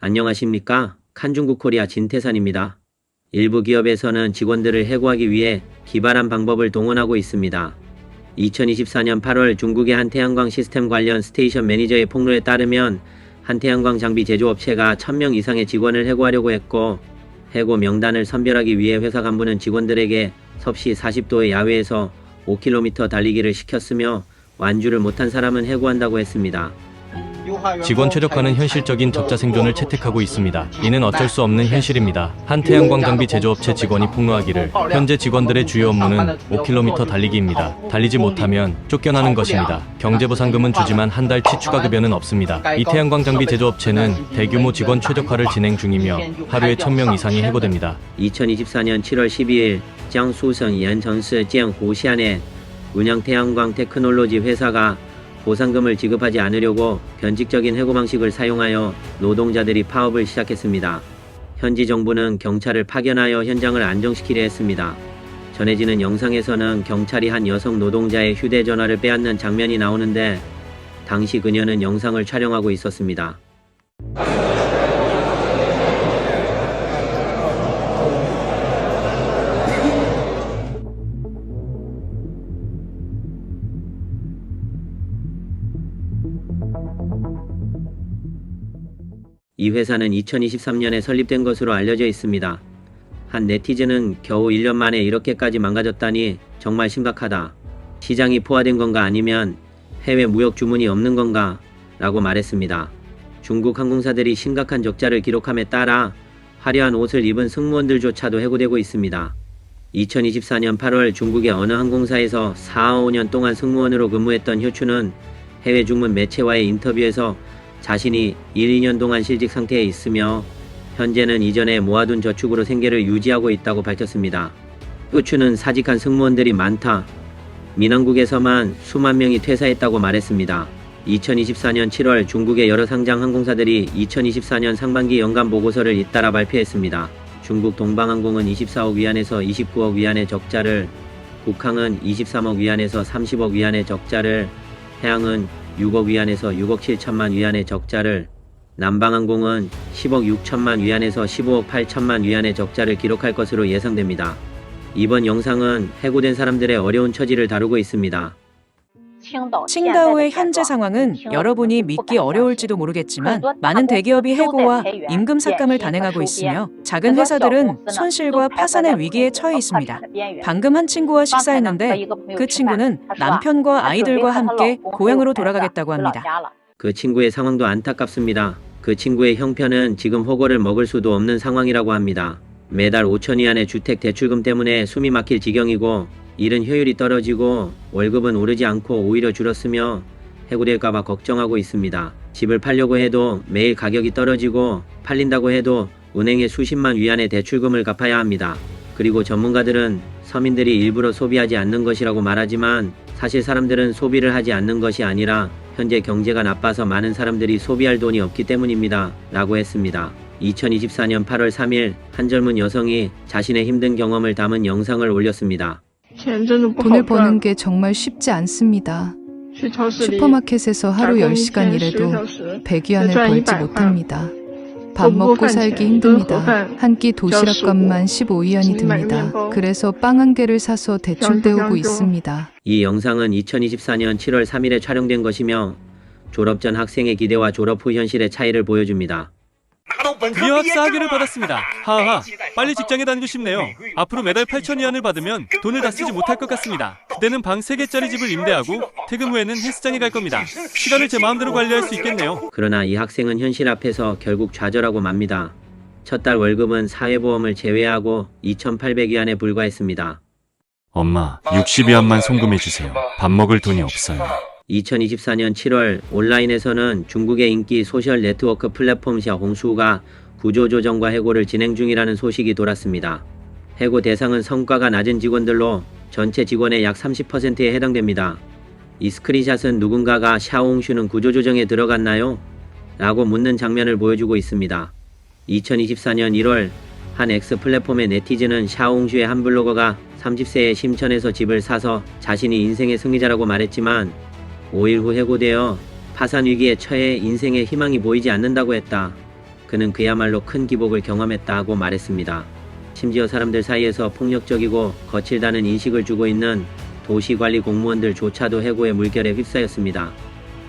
안녕하십니까? 칸중국코리아 진태산입니다. 일부 기업에서는 직원들을 해고하기 위해 기발한 방법을 동원하고 있습니다. 2024년 8월 중국의 한 태양광 시스템 관련 스테이션 매니저의 폭로에 따르면 한 태양광 장비 제조업체가 1000명 이상의 직원을 해고하려고 했고, 해고 명단을 선별하기 위해 회사 간부는 직원들에게 섭씨 40도의 야외에서 5km 달리기를 시켰으며 완주를 못한 사람은 해고한다고 했습니다. 직원 최적화는 현실적인 적자 생존을 채택하고 있습니다. 이는 어쩔 수 없는 현실입니다. 한 태양광 장비 제조업체 직원이 폭로하기를 현재 직원들의 주요 업무는 5km 달리기입니다. 달리지 못하면 쫓겨나는 것입니다. 경제보상금은 주지만 한 달치 추가급여는 없습니다. 이 태양광 장비 제조업체는 대규모 직원 최적화를 진행 중이며 하루에 1000명 이상이 해고됩니다. 2024년 7월 12일江苏省盐城市建湖县의 운영 태양광 테크놀로지 회사가 보상금을 지급하지 않으려고 변칙적인 해고 방식을 사용하여 노동자들이 파업을 시작했습니다. 현지 정부는 경찰을 파견하여 현장을 안정시키려 했습니다. 전해지는 영상에서는 경찰이 한 여성 노동자의 휴대전화를 빼앗는 장면이 나오는데, 당시 그녀는 영상을 촬영하고 있었습니다. 이 회사는 2023년에 설립된 것으로 알려져 있습니다. 한 네티즌은 겨우 1년 만에 이렇게까지 망가졌다니 정말 심각하다. 시장이 포화된 건가 아니면 해외 무역 주문이 없는 건가? 라고 말했습니다. 중국 항공사들이 심각한 적자를 기록함에 따라 화려한 옷을 입은 승무원들조차도 해고되고 있습니다. 2024년 8월 중국의 어느 항공사에서 4~5년 동안 승무원으로 근무했던 효추는 해외 중문 매체와의 인터뷰에서 자신이 1~2년 동안 실직 상태에 있으며 현재는 이전에 모아둔 저축으로 생계를 유지하고 있다고 밝혔습니다. 효추는 사직한 승무원들이 많다. 민항국에서만 수만 명이 퇴사했다고 말했습니다. 2024년 7월 중국의 여러 상장 항공사들이 2024년 상반기 연간 보고서를 잇따라 발표했습니다. 중국 동방항공은 24억 위안에서 29억 위안의 적자를, 국항은 23억 위안에서 30억 위안의 적자를, 해양은 6억 위안에서 6억 7천만 위안의 적자를, 남방항공은 10억 6천만 위안에서 15억 8천만 위안의 적자를 기록할 것으로 예상됩니다. 이번 영상은 해고된 사람들의 어려운 처지를 다루고 있습니다. 칭다오의 현재 상황은 여러분이 믿기 어려울지도 모르겠지만 많은 대기업이 해고와 임금 삭감을 단행하고 있으며 작은 회사들은 손실과 파산의 위기에 처해 있습니다. 방금 한 친구와 식사했는데 그 친구는 남편과 아이들과 함께 고향으로 돌아가겠다고 합니다. 그 친구의 상황도 안타깝습니다. 그 친구의 형편은 지금 호거를 먹을 수도 없는 상황이라고 합니다. 매달 5천 위안의 주택 대출금 때문에 숨이 막힐 지경이고, 일은 효율이 떨어지고 월급은 오르지 않고 오히려 줄었으며 해고될까봐 걱정하고 있습니다. 집을 팔려고 해도 매일 가격이 떨어지고, 팔린다고 해도 은행에 수십만 위안의 대출금을 갚아야 합니다. 그리고 전문가들은 서민들이 일부러 소비하지 않는 것이라고 말하지만 사실 사람들은 소비를 하지 않는 것이 아니라 현재 경제가 나빠서 많은 사람들이 소비할 돈이 없기 때문입니다. 라고 했습니다. 2024년 8월 3일 한 젊은 여성이 자신의 힘든 경험을 담은 영상을 올렸습니다. 돈을 버는 게 정말 쉽지 않습니다. 슈퍼마켓에서 하루 10시간 일해도 100위안을 벌지 못합니다. 밥 먹고 살기 힘듭니다. 한 끼 도시락값만 15위안이 듭니다. 그래서 빵 한 개를 사서 대출 때우고 있습니다. 이 영상은 2024년 7월 3일에 촬영된 것이며 졸업 전 학생의 기대와 졸업 후 현실의 차이를 보여줍니다. 드디어 학사학위를 받았습니다. 하하, 빨리 직장에 다니고 싶네요. 앞으로 매달 8천 위안을 받으면 돈을 다 쓰지 못할 것 같습니다. 그때는 방 3개짜리 집을 임대하고 퇴근 후에는 헬스장에 갈 겁니다. 시간을 제 마음대로 관리할 수 있겠네요. 그러나 이 학생은 현실 앞에서 결국 좌절하고 맙니다. 첫 달 월급은 사회보험을 제외하고 2,800위안에 불과했습니다. 엄마, 60위안만 송금해주세요. 밥 먹을 돈이 없어요. 2024년 7월 온라인에서는 중국의 인기 소셜 네트워크 플랫폼 샤홍수가 구조조정과 해고를 진행 중이라는 소식이 돌았습니다. 해고 대상은 성과가 낮은 직원들로 전체 직원의 약 30%에 해당됩니다. 이 스크린샷은 누군가가 샤홍슈는 구조조정에 들어갔나요? 라고 묻는 장면을 보여주고 있습니다. 2024년 1월 한 X 플랫폼의 네티즌은 샤홍슈의 한 블로거가 30세에 심천에서 집을 사서 자신이 인생의 승리자라고 말했지만 5일 후 해고되어 파산 위기에 처해 인생의 희망이 보이지 않는다고 했다. 그는 그야말로 큰 기복을 경험했다고 말했습니다. 심지어 사람들 사이에서 폭력적이고 거칠다는 인식을 주고 있는 도시관리 공무원들조차도 해고의 물결에 휩싸였습니다.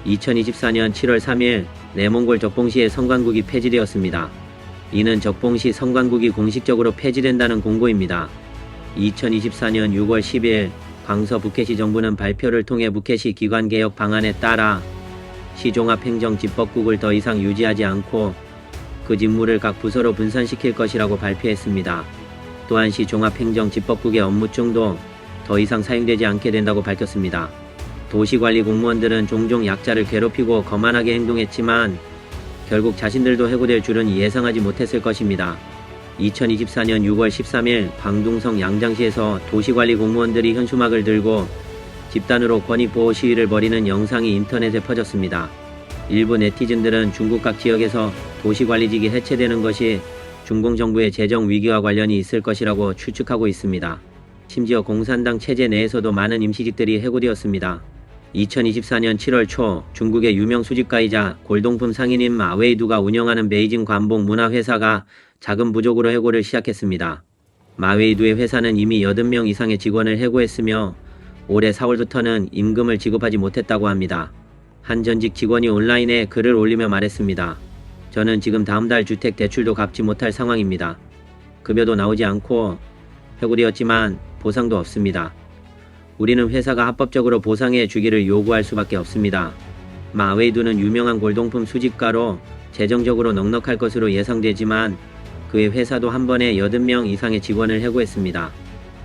2024년 7월 3일 내몽골 적봉시의 성관국이 폐지되었습니다. 이는 적봉시 성관국이 공식적으로 폐지된다는 공고입니다. 2024년 6월 10일 광서 부케시 정부는 발표를 통해 부케시 기관개혁 방안에 따라 시종합행정집법국을 더 이상 유지하지 않고 그 직무를 각 부서로 분산시킬 것이라고 발표했습니다. 또한 시종합행정집법국의 업무 중도 더 이상 사용되지 않게 된다고 밝혔습니다. 도시관리 공무원들은 종종 약자를 괴롭히고 거만하게 행동했지만 결국 자신들도 해고될 줄은 예상하지 못했을 것입니다. 2024년 6월 13일 광둥성 양장시에서 도시관리 공무원들이 현수막을 들고 집단으로 권익보호 시위를 벌이는 영상이 인터넷에 퍼졌습니다. 일부 네티즌들은 중국 각 지역에서 도시관리직이 해체되는 것이 중공정부의 재정 위기와 관련이 있을 것이라고 추측하고 있습니다. 심지어 공산당 체제 내에서도 많은 임시직들이 해고되었습니다. 2024년 7월 초 중국의 유명 수집가이자 골동품 상인인 마웨이두가 운영하는 베이징 관복 문화회사가 자금 부족으로 해고를 시작했습니다. 마웨이두의 회사는 이미 80명 이상의 직원을 해고했으며 올해 4월부터는 임금을 지급하지 못했다고 합니다. 한 전직 직원이 온라인에 글을 올리며 말했습니다. 저는 지금 다음 달 주택 대출도 갚지 못할 상황입니다. 급여도 나오지 않고 해고되었지만 보상도 없습니다. 우리는 회사가 합법적으로 보상해 주기를 요구할 수밖에 없습니다. 마웨이두는 유명한 골동품 수집가로 재정적으로 넉넉할 것으로 예상되지만 그의 회사도 한 번에 80명 이상의 직원을 해고했습니다.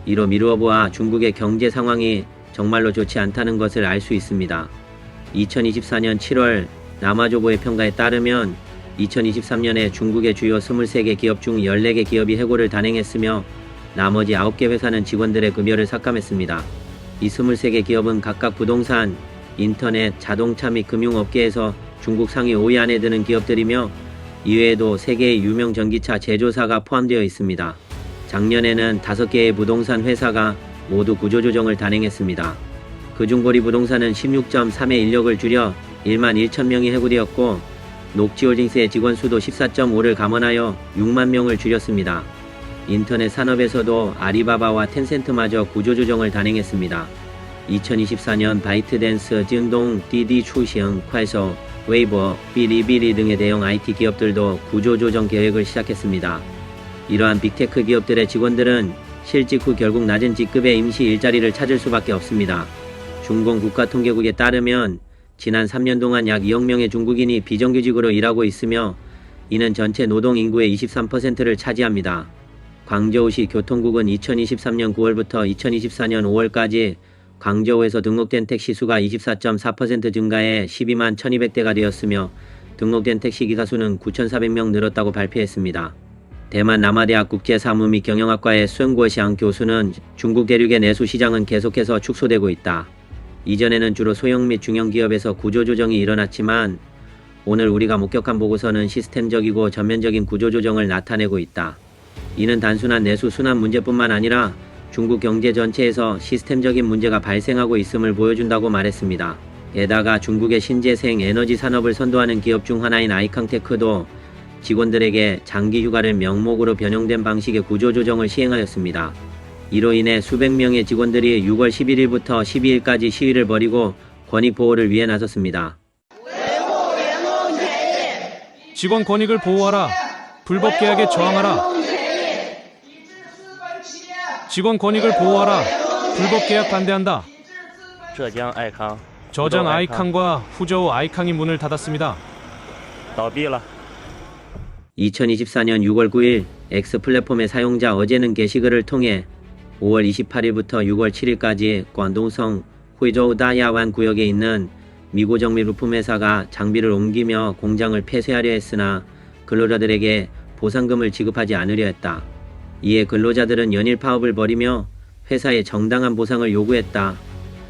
이로 미르워브와 중국의 경제 상황이 정말로 좋지 않다는 것을 알 수 있습니다. 2024년 7월 남아조보의 평가에 따르면 2023년에 중국의 주요 23개 기업 중 14개 기업이 해고를 단행했으며 나머지 9개 회사는 직원들의 급여를 삭감했습니다. 이 23개 기업은 각각 부동산, 인터넷, 자동차 및 금융업계에서 중국 상위 5위 안에 드는 기업들이며 이외에도 3개의 유명 전기차 제조사가 포함되어 있습니다. 작년에는 5개의 부동산 회사가 모두 구조조정을 단행했습니다. 그중 보리 부동산은 16.3의 인력을 줄여 1만 1천 명이 해고되었고 녹지홀딩스의 직원 수도 14.5를 감원하여 6만 명을 줄였습니다. 인터넷 산업에서도 아리바바와 텐센트마저 구조조정을 단행했습니다. 2024년 바이트댄스, 징동, 디디 추싱, 콰이소, 웨이보, 비리비리 등의 대형 IT 기업들도 구조조정 계획을 시작했습니다. 이러한 빅테크 기업들의 직원들은 실직 후 결국 낮은 직급의 임시 일자리를 찾을 수밖에 없습니다. 중공 국가통계국에 따르면 지난 3년 동안 약 2억 명의 중국인이 비정규직으로 일하고 있으며 이는 전체 노동 인구의 23%를 차지합니다. 광저우시 교통국은 2023년 9월부터 2024년 5월까지 광저우에서 등록된 택시 수가 24.4% 증가해 12만 1200대가 되었으며 등록된 택시기사 수는 9,400명 늘었다고 발표했습니다. 대만 남아대학 국제사무 및 경영학과의 수영구어시앙 교수는 중국 대륙의 내수 시장은 계속해서 축소되고 있다. 이전에는 주로 소형 및 중형 기업에서 구조조정이 일어났지만 오늘 우리가 목격한 보고서는 시스템적이고 전면적인 구조조정을 나타내고 있다. 이는 단순한 내수 순환 문제뿐만 아니라 중국 경제 전체에서 시스템적인 문제가 발생하고 있음을 보여준다고 말했습니다. 게다가 중국의 신재생 에너지 산업을 선도하는 기업 중 하나인 아이캉테크도 직원들에게 장기 휴가를 명목으로 변형된 방식의 구조조정을 시행하였습니다. 이로 인해 수백 명의 직원들이 6월 11일부터 12일까지 시위를 벌이고 권익보호를 위해 나섰습니다. 직원 권익을 보호하라. 불법 계약에 저항하라. 직원 권익을 보호하라. 불법 계약 반대한다. 저장 아이캉과 후저우 아이캉이 문을 닫았습니다. 2024년 6월 9일 X 플랫폼의 사용자 어제는 게시글을 통해 5월 28일부터 6월 7일까지 광동성 후이저우 다야완 구역에 있는 미고정밀 부품회사가 장비를 옮기며 공장을 폐쇄하려 했으나 근로자들에게 보상금을 지급하지 않으려 했다. 이에 근로자들은 연일 파업을 벌이며 회사에 정당한 보상을 요구했다.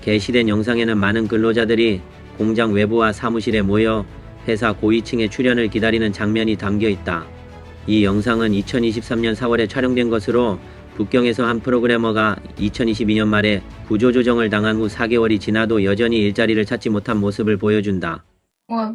게시된 영상에는 많은 근로자들이 공장 외부와 사무실에 모여 회사 고위층의 출연을 기다리는 장면이 담겨 있다. 이 영상은 2023년 4월에 촬영된 것으로 북경에서 한 프로그래머가 2022년 말에 구조조정을 당한 후 4개월이 지나도 여전히 일자리를 찾지 못한 모습을 보여준다.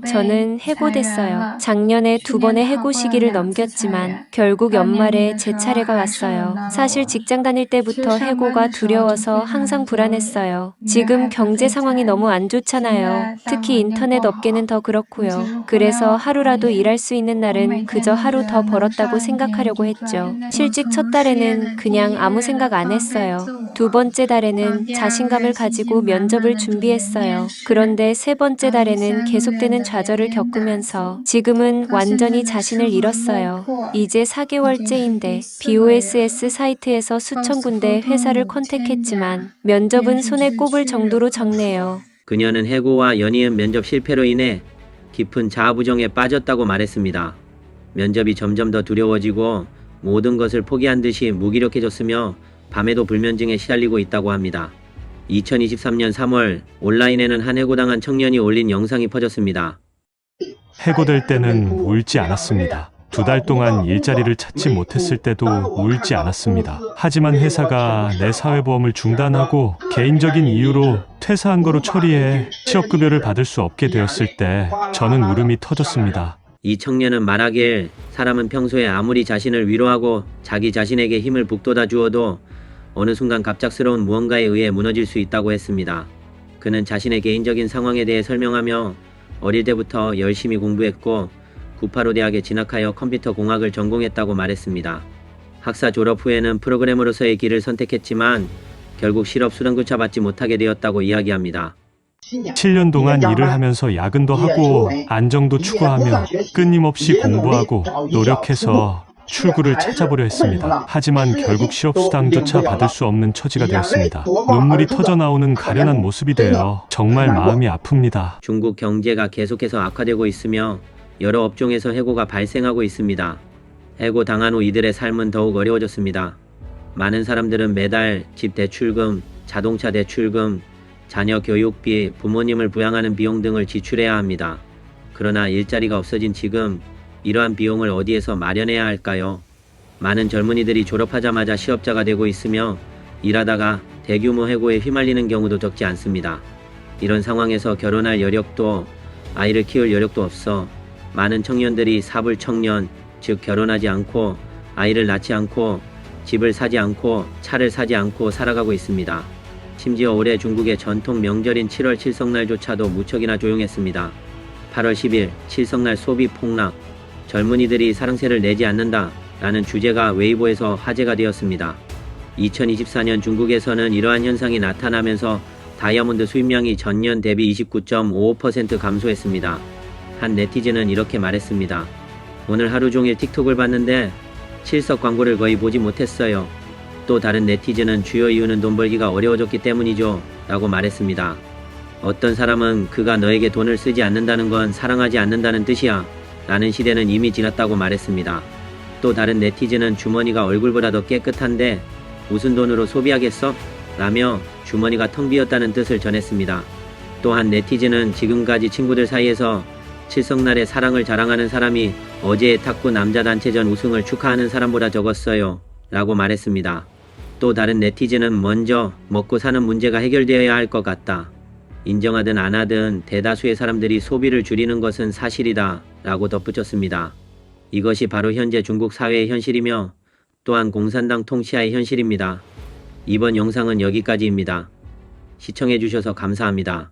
저는 해고됐어요. 작년에 2번의 해고 시기를 넘겼지만 결국 연말에 제 차례가 왔어요. 사실 직장 다닐 때부터 해고가 두려워서 항상 불안했어요. 지금 경제 상황이 너무 안 좋잖아요. 특히 인터넷 업계는 더 그렇고요. 그래서 하루라도 일할 수 있는 날은 그저 하루 더 벌었다고 생각하려고 했죠. 실직 첫 달에는 그냥 아무 생각 안 했어요. 2번째 달에는 자신감을 가지고 면접을 준비했어요. 그런데 3번째 달에는 계속되는 좌절을 겪으면서 지금은 완전히 자신을 잃었어요. 이제 4개월째인데 BOSS 사이트에서 수천 군데 회사를 컨택했지만 면접은 손에 꼽을 정도로 적네요. 그녀는 해고와 연이은 면접 실패로 인해 깊은 자아부정에 빠졌다고 말했습니다. 면접이 점점 더 두려워지고 모든 것을 포기한 듯이 무기력해졌으며 밤에도 불면증에 시달리고 있다고 합니다. 2023년 3월 온라인에는 한 해고당한 청년이 올린 영상이 퍼졌습니다. 해고될 때는 울지 않았습니다. 2달 동안 일자리를 찾지 못했을 때도 울지 않았습니다. 하지만 회사가 내 사회보험을 중단하고 개인적인 이유로 퇴사한 거로 처리해 취업급여를 받을 수 없게 되었을 때 저는 울음이 터졌습니다. 이 청년은 말하길 사람은 평소에 아무리 자신을 위로하고 자기 자신에게 힘을 북돋아 주어도 어느 순간 갑작스러운 무언가에 의해 무너질 수 있다고 했습니다. 그는 자신의 개인적인 상황에 대해 설명하며 어릴 때부터 열심히 공부했고 985 대학에 진학하여 컴퓨터 공학을 전공했다고 말했습니다. 학사 졸업 후에는 프로그래머로서의 길을 선택했지만 결국 실업 수당조차 받지 못하게 되었다고 이야기합니다. 7년 동안 일을 하면서 야근도 하고 안정도 추구하며 끊임없이 공부하고 노력해서 출구를 찾아보려 했습니다. 하지만 결국 실업수당조차 받을 수 없는 처지가 되었습니다. 눈물이 터져 나오는 가련한 모습이 되어 정말 마음이 아픕니다. 중국 경제가 계속해서 악화되고 있으며 여러 업종에서 해고가 발생하고 있습니다. 해고 당한 후 이들의 삶은 더욱 어려워졌습니다. 많은 사람들은 매달 집 대출금, 자동차 대출금, 자녀 교육비, 부모님을 부양하는 비용 등을 지출해야 합니다. 그러나 일자리가 없어진 지금 이러한 비용을 어디에서 마련해야 할까요? 많은 젊은이들이 졸업하자마자 실업자가 되고 있으며 일하다가 대규모 해고에 휘말리는 경우도 적지 않습니다. 이런 상황에서 결혼할 여력도 아이를 키울 여력도 없어 많은 청년들이 사불 청년, 즉 결혼하지 않고 아이를 낳지 않고 집을 사지 않고 차를 사지 않고 살아가고 있습니다. 심지어 올해 중국의 전통 명절인 7월 칠성날조차도 무척이나 조용했습니다. 8월 10일 칠성날 소비 폭락, 젊은이들이 사랑세를 내지 않는다 라는 주제가 웨이보에서 화제가 되었습니다. 2024년 중국에서는 이러한 현상이 나타나면서 다이아몬드 수입량이 전년 대비 29.55% 감소했습니다. 한 네티즌은 이렇게 말했습니다. 오늘 하루 종일 틱톡을 봤는데 실석 광고를 거의 보지 못했어요. 또 다른 네티즌은 주요 이유는 돈 벌기가 어려워졌기 때문이죠 라고 말했습니다. 어떤 사람은 그가 너에게 돈을 쓰지 않는다는 건 사랑하지 않는다는 뜻이야 라는 시대는 이미 지났다고 말했습니다. 또 다른 네티즌은 주머니가 얼굴보다 더 깨끗한데 무슨 돈으로 소비하겠어? 라며 주머니가 텅 비었다는 뜻을 전했습니다. 또 한 네티즌은 지금까지 친구들 사이에서 칠성날에 사랑을 자랑하는 사람이 어제의 탁구 남자단체전 우승을 축하하는 사람보다 적었어요 라고 말했습니다. 또 다른 네티즌은 먼저 먹고 사는 문제가 해결되어야 할 것 같다. 인정하든 안 하든 대다수의 사람들이 소비를 줄이는 것은 사실이다 라고 덧붙였습니다. 이것이 바로 현재 중국 사회의 현실이며 또한 공산당 통치하의 현실입니다. 이번 영상은 여기까지입니다. 시청해주셔서 감사합니다.